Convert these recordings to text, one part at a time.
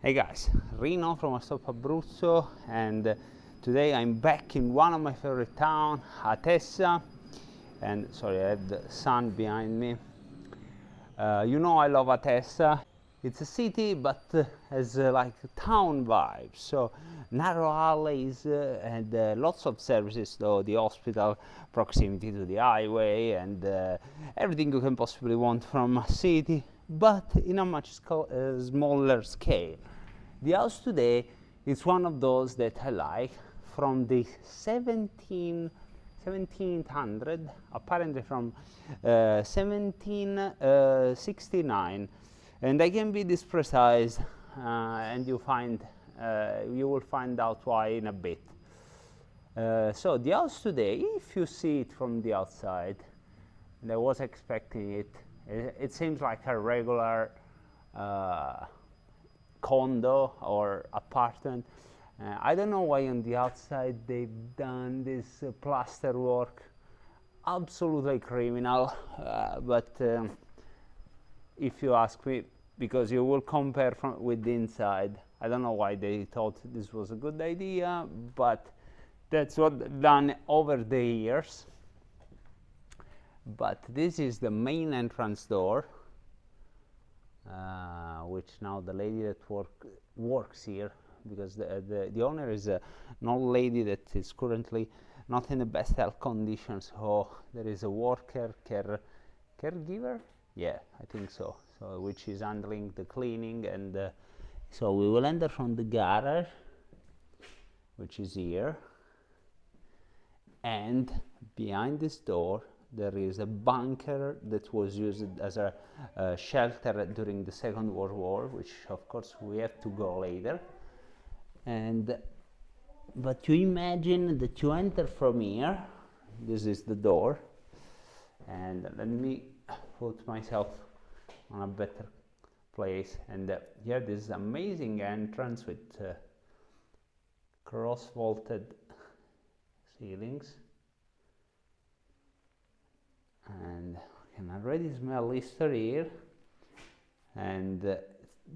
Hey guys, Rino from Stop Abruzzo, and today I'm back in one of my favorite towns, Atessa. And sorry, I have the sun behind me. You know I love Atessa. It's a city, but has like town vibes. So narrow alleys and lots of services, though the hospital, proximity to the highway, and everything you can possibly want from a city, but in a much smaller scale. The house today is one of those that I like, from the 1700, apparently from 1769, and I can be this precise, and you will find out why in a bit. So the house today, if you see it from the outside, and I was expecting it seems like a regular condo or apartment. I don't know why on the outside they've done this plaster work, absolutely criminal, but if you ask me, because you will compare with the inside, I don't know why they thought this was a good idea, but that's what they've done over the years. But this is the main entrance door, which now the lady that works here, because the owner is an old lady that is currently not in the best health conditions, so there is a caregiver, yeah, I think so, which is handling the cleaning. And so we will enter from the garage, which is here, and behind this door there is a bunker that was used as a shelter during the Second World War, which of course we have to go later. But you imagine that you enter from here, this is the door, and let me put myself on a better place, and here this is amazing entrance with cross vaulted ceilings. And I can already smell history here. And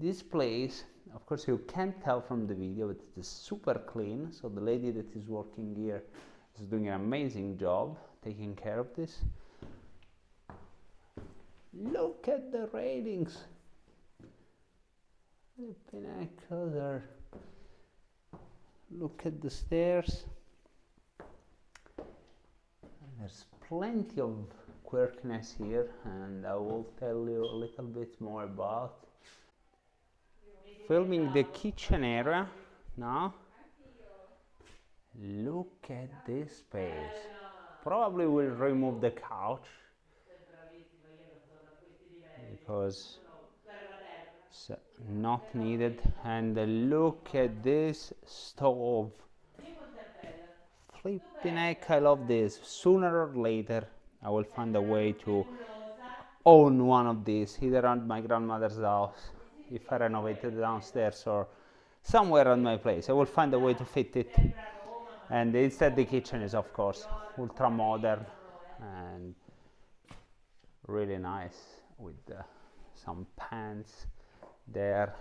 this place, of course you can't tell from the video, but it is super clean. So the lady that is working here is doing an amazing job taking care of this. Look at the railings. The pinnacles are... Look at the stairs. And there's plenty of quirkiness here, and I will tell you a little bit more about. Filming the kitchen area now. Look at this space. Probably will remove the couch because it's not needed. And look at this stove. Flipping heck, I love this. Sooner or later I will find a way to own one of these, either at my grandmother's house, if I renovate it downstairs, or somewhere at my place. I will find a way to fit it. And instead the kitchen is of course ultra modern and really nice, with some pans there,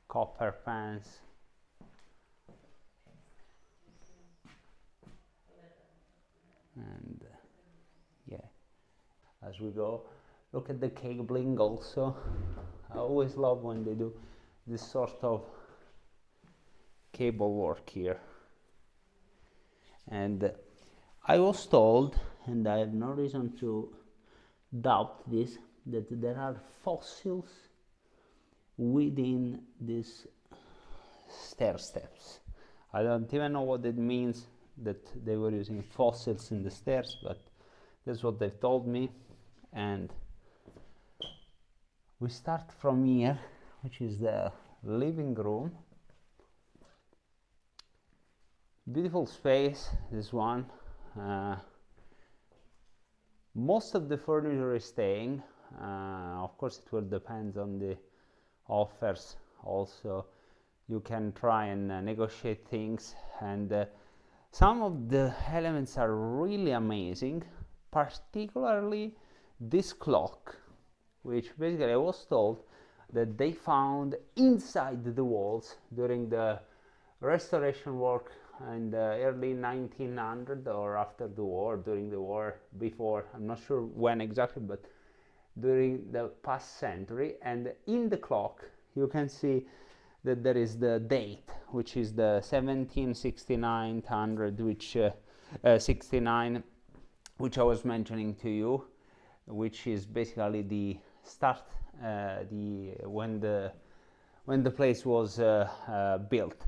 copper pans. And yeah, as we go, look at the cabling also. I always love when they do this sort of cable work here. And I was told, and I have no reason to doubt this, that there are fossils within these stair steps. I don't even know what it means that they were using fossils in the stairs, but that's what they've told me. And we start from here, which is the living room. Beautiful space, this one. Most of the furniture is staying. Of course it will depend on the offers also. You can try and negotiate things, and some of the elements are really amazing, particularly this clock, which basically I was told that they found inside the walls during the restoration work in the early 1900 or after the war, during the war, before, I'm not sure when exactly, but during the past century. And in the clock you can see that there is the date, which is the 1769, which 69, which I was mentioning to you, which is basically the start, when the place was built.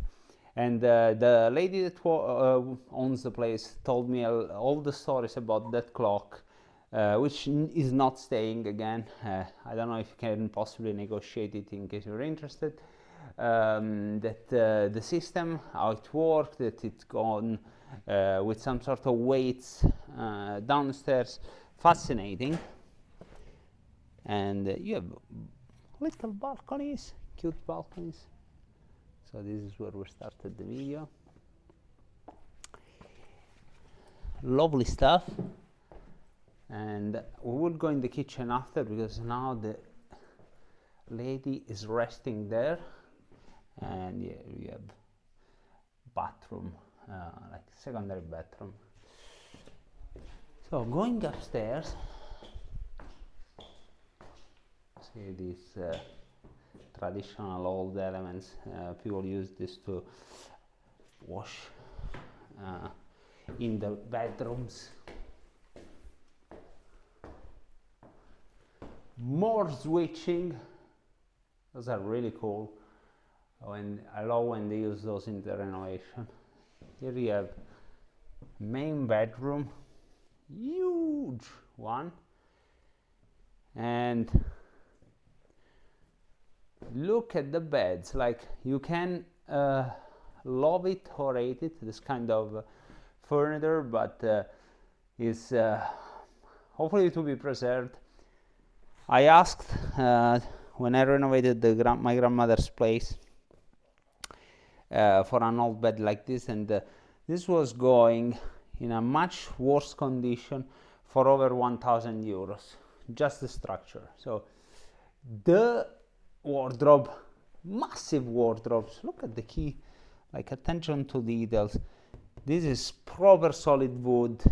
And the lady that owns the place told me all the stories about that clock, which is not staying again. I don't know if you can possibly negotiate it in case you're interested. That the system, how it worked, that it's gone with some sort of weights downstairs. Fascinating. And you have little balconies, cute balconies. So this is where we started the video. Lovely stuff. And we will go in the kitchen after, because now the lady is resting there. And yeah, we have bathroom, like secondary bathroom. So going upstairs, see these traditional old elements. People use this to wash in the bedrooms. More switching. Those are really cool. I love when they use those in the renovation. Here you have main bedroom, huge one, and look at the beds. Like, you can love it or hate it, this kind of furniture, but is hopefully to be preserved. I asked when I renovated my grandmother's place for an old bed like this, and this was going in a much worse condition for over 1,000 euros, just the structure. So the wardrobe, massive wardrobes, look at the key, like attention to details. This is proper solid wood,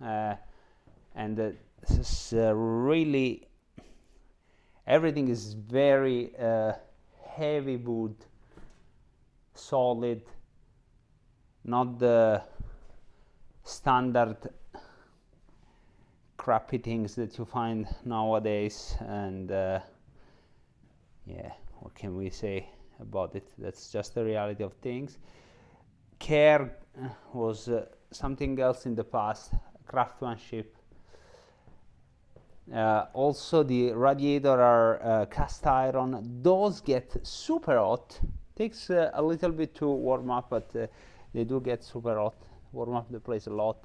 and this is really, everything is very heavy wood, solid, not the standard crappy things that you find nowadays. And yeah, what can we say about it? That's just the reality of things. Care was something else in the past, craftsmanship. Also the radiator are cast iron. Those get super hot. Takes a little bit to warm up, but they do get super hot, warm up the place a lot.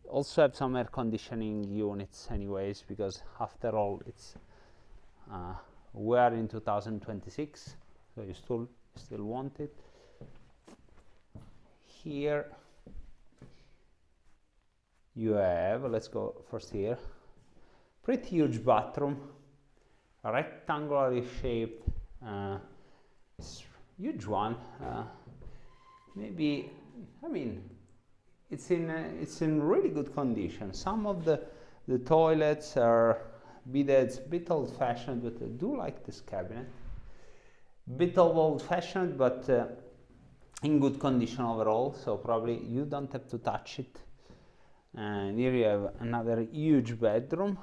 Also have some air conditioning units anyways, because after all it's we are in 2026, so you still want it. Here you have, let's go first here, pretty huge bathroom, rectangularly shaped, huge one. Maybe, I mean, it's in really good condition. Some of the toilets are bidets, bit old-fashioned, but I do like this cabinet. Bit of old-fashioned, but in good condition overall. So probably you don't have to touch it. And here you have another huge bedroom.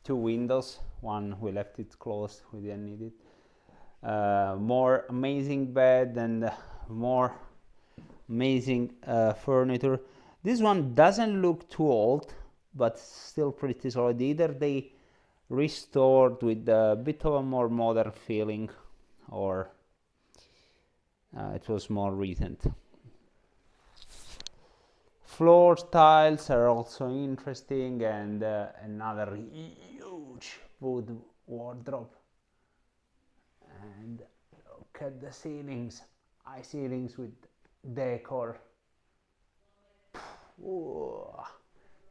2 windows. One we left it closed. We didn't need it. More amazing bed and more amazing furniture. This one doesn't look too old, but still pretty solid. Either they restored with a bit of a more modern feeling, or it was more recent. Floor tiles are also interesting, and another huge wood wardrobe. And look at the ceilings, high ceilings with decor. Ooh,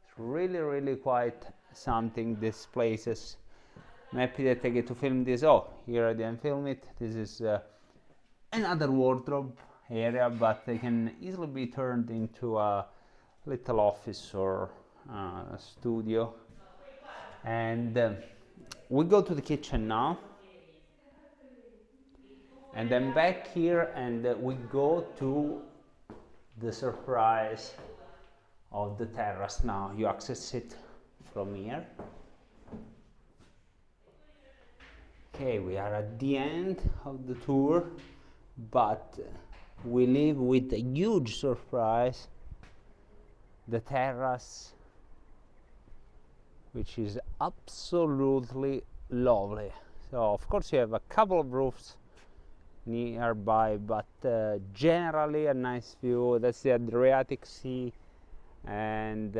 it's really quite something, these places. I'm happy that I get to film this. Oh, here I didn't film it. This is another wardrobe area, but it can easily be turned into a little office or a studio. And we go to the kitchen now, and then back here, and we go to the surprise of the terrace. Now you access it from here. Okay, we are at the end of the tour, but we leave with a huge surprise, the terrace, which is absolutely lovely. So of course you have a couple of roofs nearby, but generally a nice view. That's the Adriatic Sea, and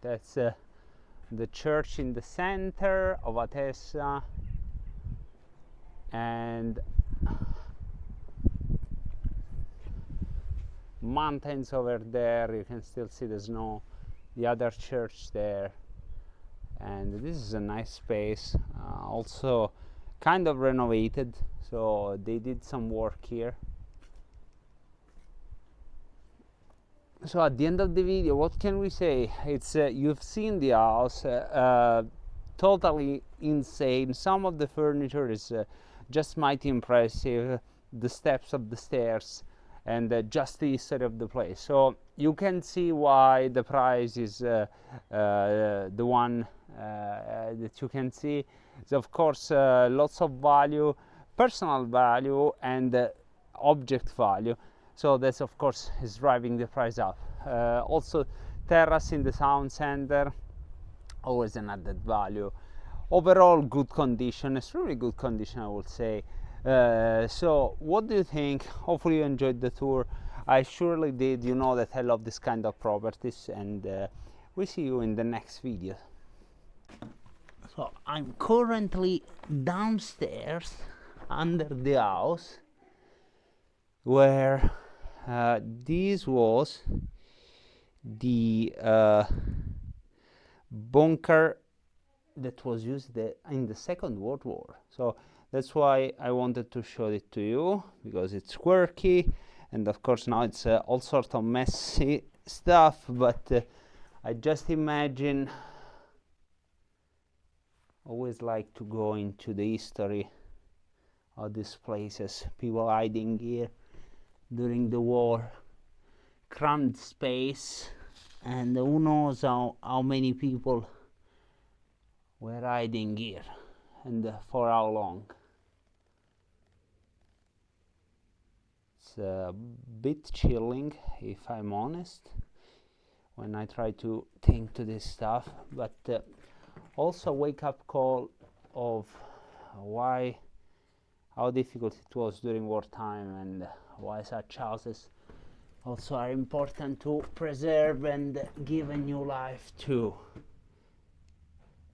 that's the church in the center of Atessa, and mountains over there. You can still see the snow, the other church there, and this is a nice space, also kind of renovated, so they did some work here. So at the end of the video, what can we say? It's you've seen the house, totally insane. Some of the furniture is just mighty impressive, the steps of the stairs, and just the history of the place. So you can see why the price is the one that you can see. It's of course lots of value, personal value, and object value. So that's of course is driving the price up. Also terrace in the town center, always an added value. Overall good condition, extremely good condition, I would say. So what do you think? Hopefully you enjoyed the tour. I surely did. You know that I love this kind of properties, and we see you in the next video. So I'm currently downstairs under the house, where this was the bunker that was used in the Second World War. So that's why I wanted to show it to you, because it's quirky, and of course now it's all sort of messy stuff, but I just imagine, always like to go into the history of these places, people hiding here during the war, crammed space, and who knows how many people were hiding here and for how long. It's a bit chilling, if I'm honest, when I try to think to this stuff, but also a wake-up call of how difficult it was during wartime, and why such houses also are important to preserve and give a new life to.